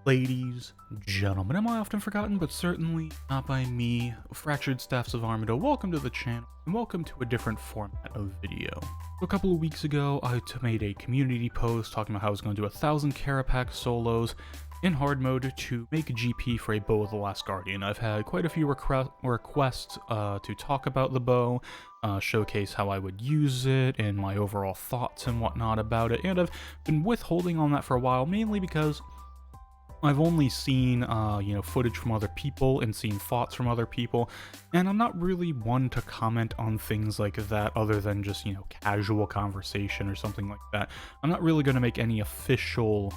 Ladies, gentlemen, am I often forgotten, but certainly not by me, Fractured Staffs of Armado. Welcome to the channel, and welcome to a different format of video. A couple of weeks ago, I made a community post talking about how I was going to do 1,000 Kerapac solos in hard mode to make a GP for a bow of the Last Guardian. I've had quite a few requests to talk about the bow, showcase how I would use it, and my overall thoughts and whatnot about it, and I've been withholding on that for a while, mainly because I've only seen, footage from other people and seen thoughts from other people, and I'm not really one to comment on things like that other than just, casual conversation or something like that. I'm not really going to make any official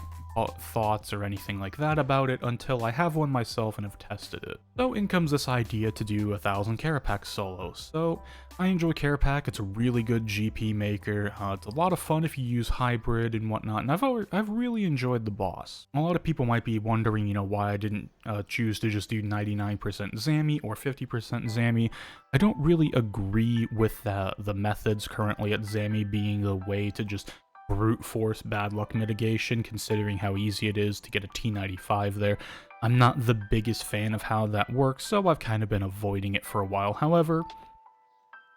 thoughts or anything like that about it until I have one myself and have tested it. So in comes this idea to do 1,000 Kerapac solos. So I enjoy Kerapac, it's a really good GP maker, it's a lot of fun if you use hybrid and whatnot, and I've really enjoyed the boss. A lot of people might be wondering, why I didn't choose to just do 99% zAmmY or 50% zAmmY. I don't really agree with the methods currently at zAmmY being the way to just brute force bad luck mitigation, considering how easy it is to get a T95 there. I'm not the biggest fan of how that works, so I've kind of been avoiding it for a while. However,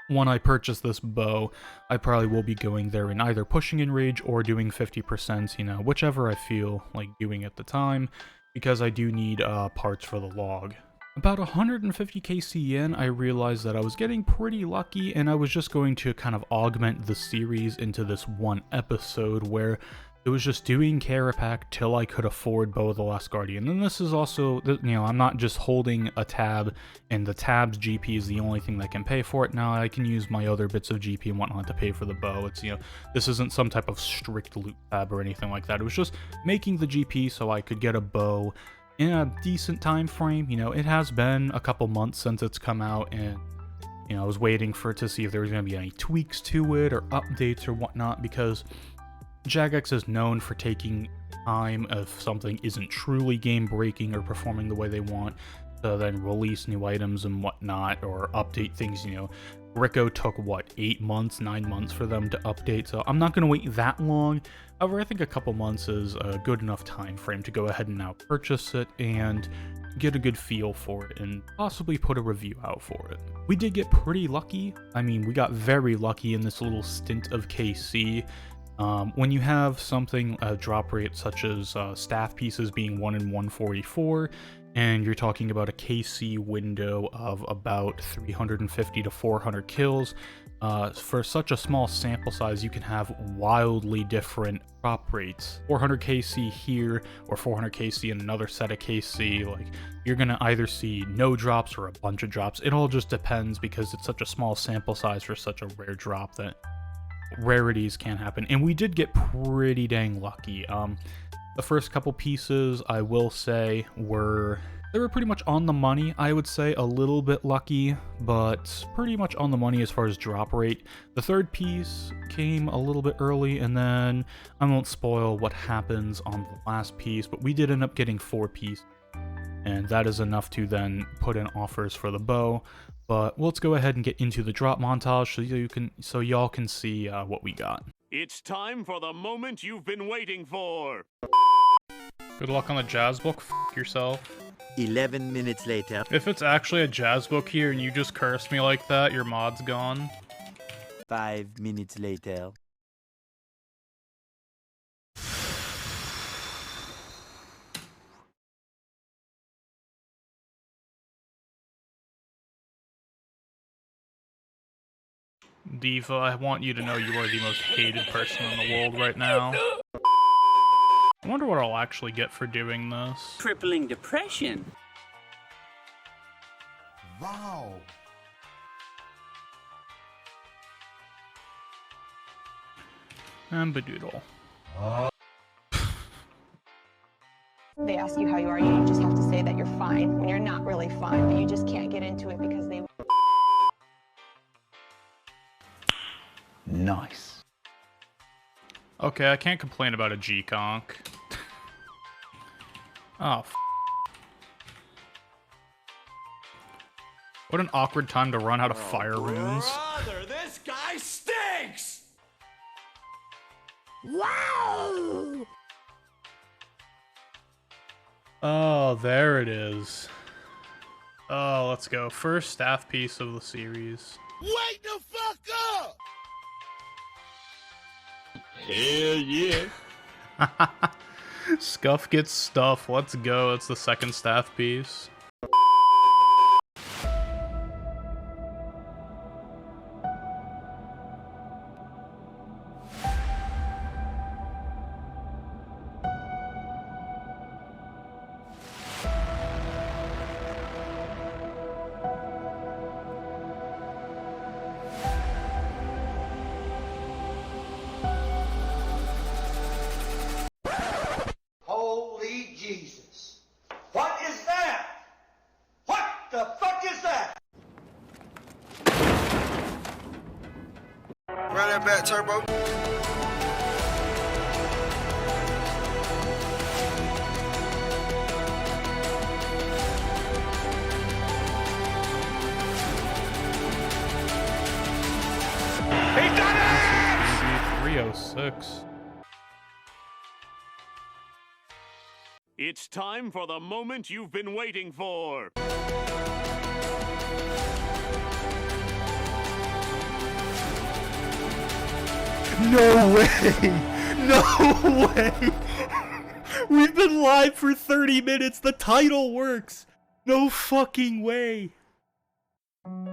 when I purchase this bow, I probably will be going there and either pushing Enrage or doing 50%, whichever I feel like doing at the time, because I do need parts for the log. About 150k C in, I realized that I was getting pretty lucky, and I was just going to kind of augment the series into this one episode where it was just doing Kerapac till I could afford Bow of the Last Guardian. And this is also, I'm not just holding a tab and the tab's GP is the only thing that can pay for it. Now I can use my other bits of GP and whatnot to pay for the bow. It's, this isn't some type of strict loot tab or anything like that. It was just making the GP so I could get a bow in a decent time frame. It has been a couple months since it's come out, and I was waiting to see if there was going to be any tweaks to it or updates or whatnot, because Jagex is known for taking time if something isn't truly game breaking or performing the way they want to then release new items and whatnot, or update things. Rico took, 8 months, 9 months for them to update, so I'm not going to wait that long. However, I think a couple months is a good enough time frame to go ahead and now purchase it and get a good feel for it and possibly put a review out for it. We did get pretty lucky. I mean, we got very lucky in this little stint of KC. When you have something, a drop rate such as staff pieces being 1 in 144, and you're talking about a KC window of about 350 to 400 kills, for such a small sample size, you can have wildly different drop rates. 400 KC here, or 400 KC in another set of KC, like, you're gonna either see no drops or a bunch of drops. It all just depends, because it's such a small sample size for such a rare drop that rarities can happen. And we did get pretty dang lucky. The first couple pieces, I will say, they were pretty much on the money. I would say a little bit lucky, but pretty much on the money as far as drop rate. The third piece came a little bit early, and then I won't spoil what happens on the last piece, but we did end up getting 4 pieces, and that is enough to then put in offers for the bow. But let's go ahead and get into the drop montage so y'all can see what we got. It's time for the moment you've been waiting for. Good luck on the jazz book. F yourself. 11 minutes later. If it's actually a jazz book here and you just cursed me like that, your mod's gone. 5 minutes later. Diva, I want you to know you are the most hated person in the world right now. I wonder what I'll actually get for doing this. Crippling depression. Wow. And Badoodle. They ask you how you are, you just have to say that you're fine when you're not really fine, but you just can't get into it because they... Nice. Okay, I can't complain about a G-Conk. Oh, what an awkward time to run out of fire runes. Brother, this guy stinks! Wow! Oh, there it is. Oh, let's go. First staff piece of the series. Wake the fuck up! Hell yeah. Scuff gets stuff. Let's go. It's the second staff piece. Holy Jesus. What is that? What the fuck is that? Run that back, Turbo. He done it! 306. It's time for the moment you've been waiting for. No way! No way! We've been live for 30 minutes. The title works. No fucking way.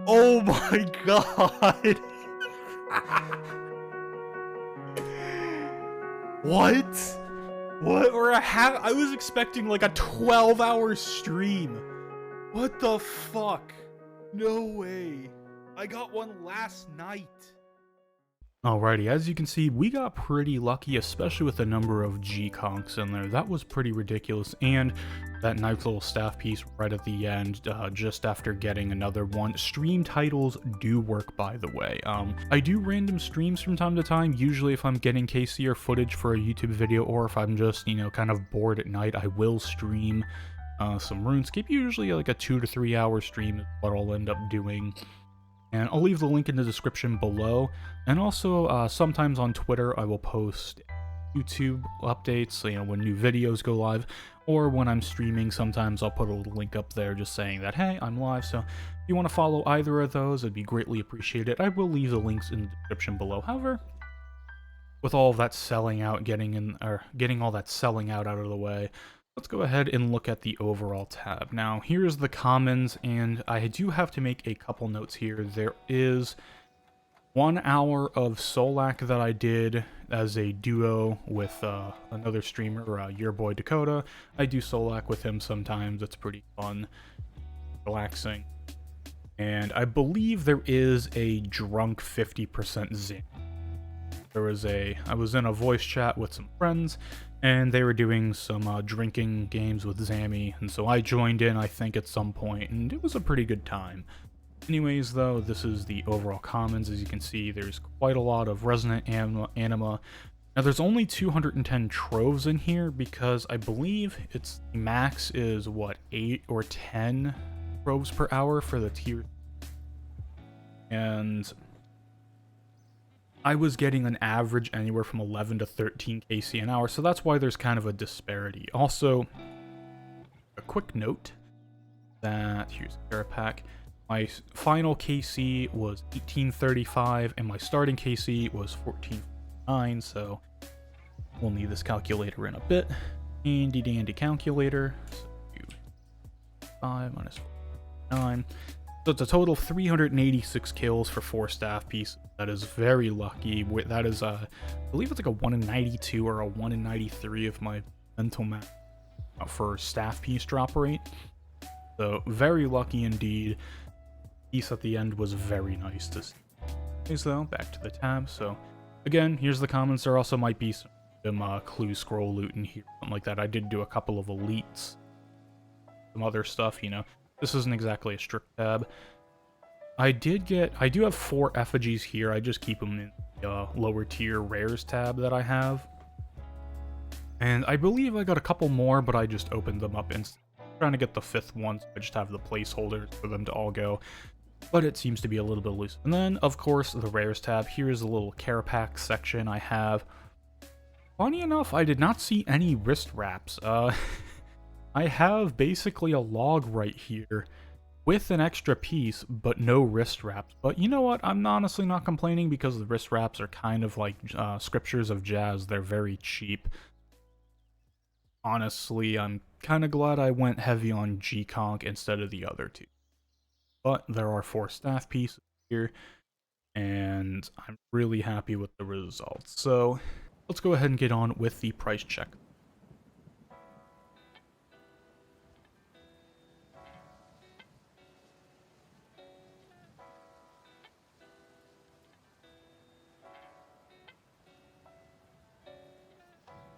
Oh my god. What? What? Or I was expecting like a 12-hour stream. What the fuck? No way. I got one last night. Alrighty, as you can see, we got pretty lucky, especially with the number of G-conks in there. That was pretty ridiculous, and that nice little staff piece right at the end, just after getting another one. Stream titles do work, by the way. I do random streams from time to time, usually if I'm getting KC or footage for a YouTube video, or if I'm just, you know, kind of bored at night, I will stream some RuneScape. Usually like a 2 to 3 hour stream is what I'll end up doing. And I'll leave the link in the description below. And also, sometimes on Twitter, I will post YouTube updates, you know, when new videos go live. Or when I'm streaming, sometimes I'll put a little link up there just saying that, hey, I'm live. So if you want to follow either of those, it'd be greatly appreciated. I will leave the links in the description below. However, with all of that selling out, getting all that selling out of the way, let's go ahead and look at the overall tab. Now, here's the commons, and I do have to make a couple notes here. There is 1 hour of Solak that I did as a duo with another streamer, your boy Dakota. I do Solak with him sometimes. It's pretty fun, relaxing. And I believe there is a drunk 50% zAmmY. I was in a voice chat with some friends, and they were doing some drinking games with zAmmY, and so I joined in, I think, at some point, and it was a pretty good time. Anyways, though, this is the overall commons. As you can see, there's quite a lot of resonant anima. Now, there's only 210 troves in here, because I believe its max is, what, 8 or 10 troves per hour for the tier. And I was getting an average anywhere from 11 to 13 KC an hour, so that's why there's kind of a disparity. Also, a quick note that, here's Kerapac, my final KC was 1835, and my starting KC was 1449, so we'll need this calculator in a bit. Handy dandy calculator. So 5 minus 49. So it's a total of 386 kills for 4 staff pieces. That is very lucky. That is, I believe it's like a 1 in 92 or a 1 in 93 of my mental math for staff piece drop rate. So very lucky indeed. Piece at the end was very nice to see. Anyways, though, back to the tab. So again, here's the comments. There also might be some clue scroll loot in here, something like that. I did do a couple of elites, some other stuff, you know. This isn't exactly a strict tab. I do have 4 effigies here. I just keep them in the lower tier rares tab that I have. And I believe I got a couple more, but I just opened them up instantly. I'm trying to get the 5th one, so I just have the placeholders for them to all go. But it seems to be a little bit loose. And then, of course, the rares tab. Here's a little Kerapac section I have. Funny enough, I did not see any wrist wraps. I have basically a log right here with an extra piece, but no wrist wraps. But you know what? I'm honestly not complaining because the wrist wraps are kind of like scriptures of jazz. They're very cheap. Honestly, I'm kind of glad I went heavy on G-Conk instead of the other two. But there are 4 staff pieces here, and I'm really happy with the results. So let's go ahead and get on with the price check.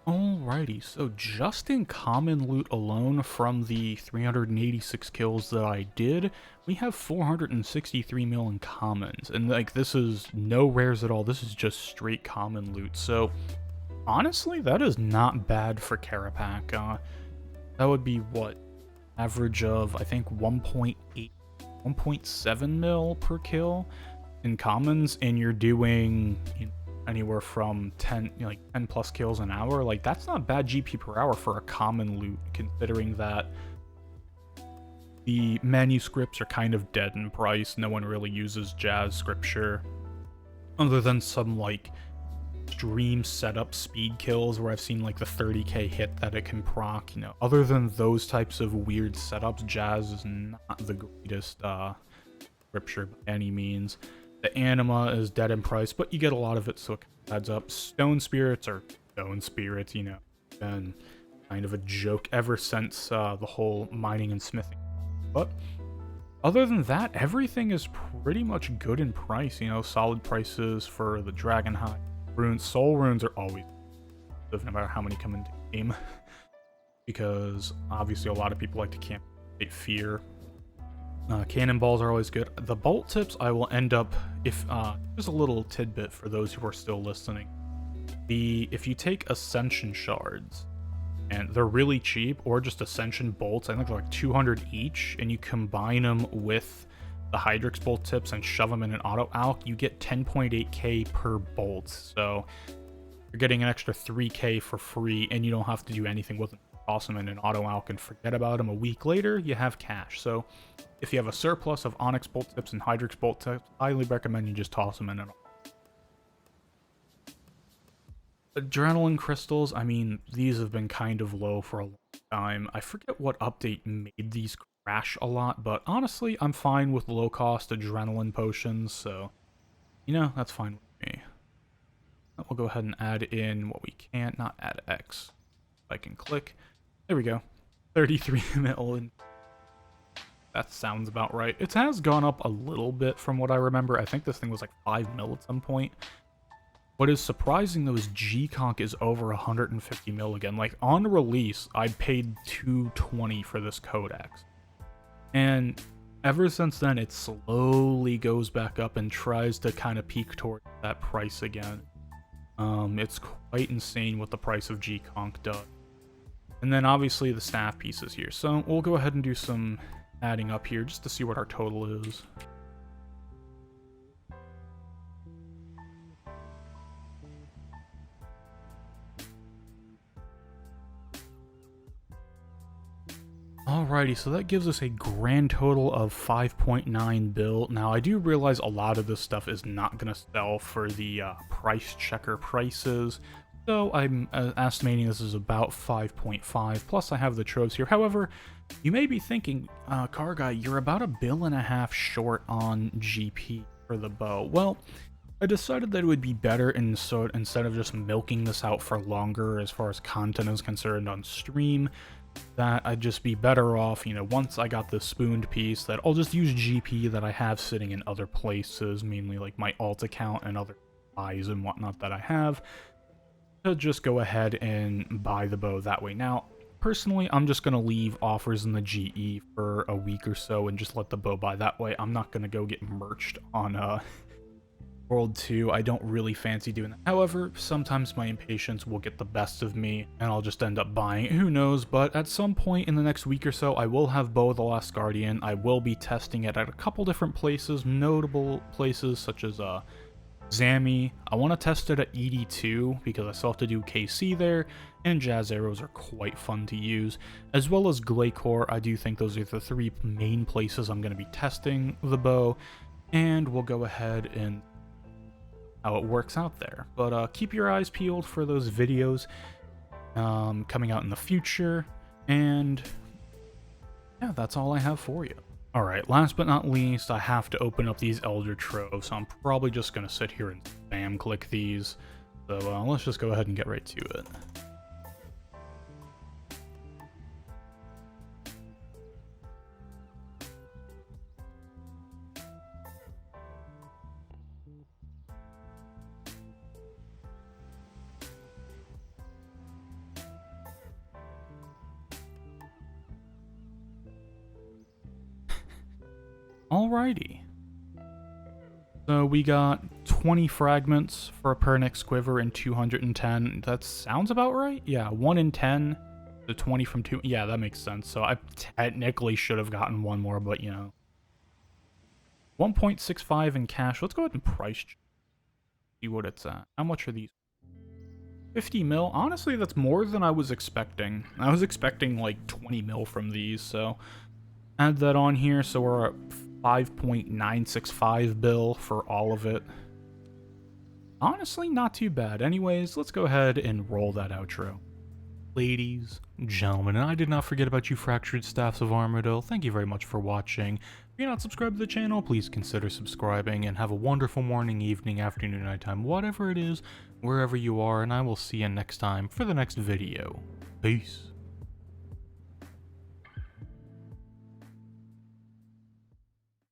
Alrighty, so just in common loot alone from the 386 kills that I did, we have 463 mil in commons, and like this is no rares at all, this is just straight common loot, so honestly that is not bad for Kerapac. That would be what, average of I think 1.8, 1.7 mil per kill in commons, and you're doing, you know, anywhere from 10 plus kills an hour. Like, that's not bad GP per hour for a common loot, considering that the manuscripts are kind of dead in price. No one really uses jazz scripture other than some like stream setup speed kills where I've seen like the 30k hit that it can proc. You know, other than those types of weird setups, jazz is not the greatest scripture by any means. The anima is dead in price, but you get a lot of it, so it adds up. Stone spirits are stone spirits, you know, been kind of a joke ever since the whole mining and smithing. But other than that, everything is pretty much good in price, you know, solid prices for the Dragon High runes. Soul runes are always expensive, no matter how many come into the game, because obviously a lot of people like to camp fear. Cannonballs are always good. The bolt tips I will end up, if just a little tidbit for those who are still listening. If you take Ascension shards, and they're really cheap, or just Ascension bolts, I think they're like 200 each, and you combine them with the Hydrix bolt tips and shove them in an auto alch, you get 10.8k per bolt. So you're getting an extra 3k for free, and you don't have to do anything with them. Toss them in an auto alch and forget about them. A week later, you have cash. So if you have a surplus of Onyx bolt tips and Hydrix bolt tips, I highly recommend you just toss them in an Adrenaline crystals, I mean, these have been kind of low for a long time. I forget what update made these crash a lot, but honestly, I'm fine with low-cost adrenaline potions, so, you know, that's fine with me. We'll go ahead and add in what we can, not add X. I can click. There we go. 33 mil, and that sounds about right. It has gone up a little bit from what I remember. I think this thing was like 5 mil at some point. What is surprising though is G-Conk is over 150 mil again. Like on release, I paid $220 for this codex. And ever since then, it slowly goes back up and tries to kind of peak towards that price again. It's quite insane what the price of G-Conk does. And then obviously the staff pieces here. So we'll go ahead and do some adding up here just to see what our total is. Alrighty, so that gives us a grand total of 5.9 bill. Now, I do realize a lot of this stuff is not going to sell for the price checker prices, so I'm estimating this is about 5.5, plus I have the troves here. However, you may be thinking, Car Guy, you're about $1.5 billion short on GP for the bow. Well, I decided that it would be better instead of just milking this out for longer as far as content is concerned on stream, that I'd just be better off, you know, once I got this spooned piece, that I'll just use GP that I have sitting in other places, mainly like my alt account and other buys and whatnot that I have, to just go ahead and buy the bow that way. Now, personally, I'm just going to leave offers in the GE for a week or so and just let the bow buy that way. I'm not going to go get merched on World 2, I don't really fancy doing that. However, sometimes my impatience will get the best of me, and I'll just end up buying it. Who knows, but at some point in the next week or so, I will have Bow of the Last Guardian. I will be testing it at a couple different places, notable places such as zAmmY, I want to test it at ED2 because I still have to do KC there, and Jazz Arrows are quite fun to use, as well as Glaycore. I do think those are the 3 main places I'm going to be testing the bow, and we'll go ahead and how it works out there. But keep your eyes peeled for those videos coming out in the future, and yeah, that's all I have for you. Alright, last but not least, I have to open up these Elder Troves, so I'm probably just going to sit here and spam click these. So let's just go ahead and get right to it. Alrighty. So we got 20 fragments for a Pernix Quiver and 210. That sounds about right? Yeah, 1 in 10 to 20 from 2. Yeah, that makes sense. So I technically should have gotten one more, but you know. 1.65 in cash. Let's go ahead and price check. See what it's at. How much are these? 50 mil? Honestly, that's more than I was expecting. I was expecting like 20 mil from these, so add that on here. So we're at 5.965 bill for all of it. Honestly, not too bad. Anyways, let's go ahead and roll that outro. Ladies, gentlemen, and I did not forget about you fractured staffs of Armadyl. Thank you very much for watching. If you're not subscribed to the channel, please consider subscribing, and have a wonderful morning, evening, afternoon, nighttime, whatever it is, wherever you are, and I will see you next time for the next video. Peace.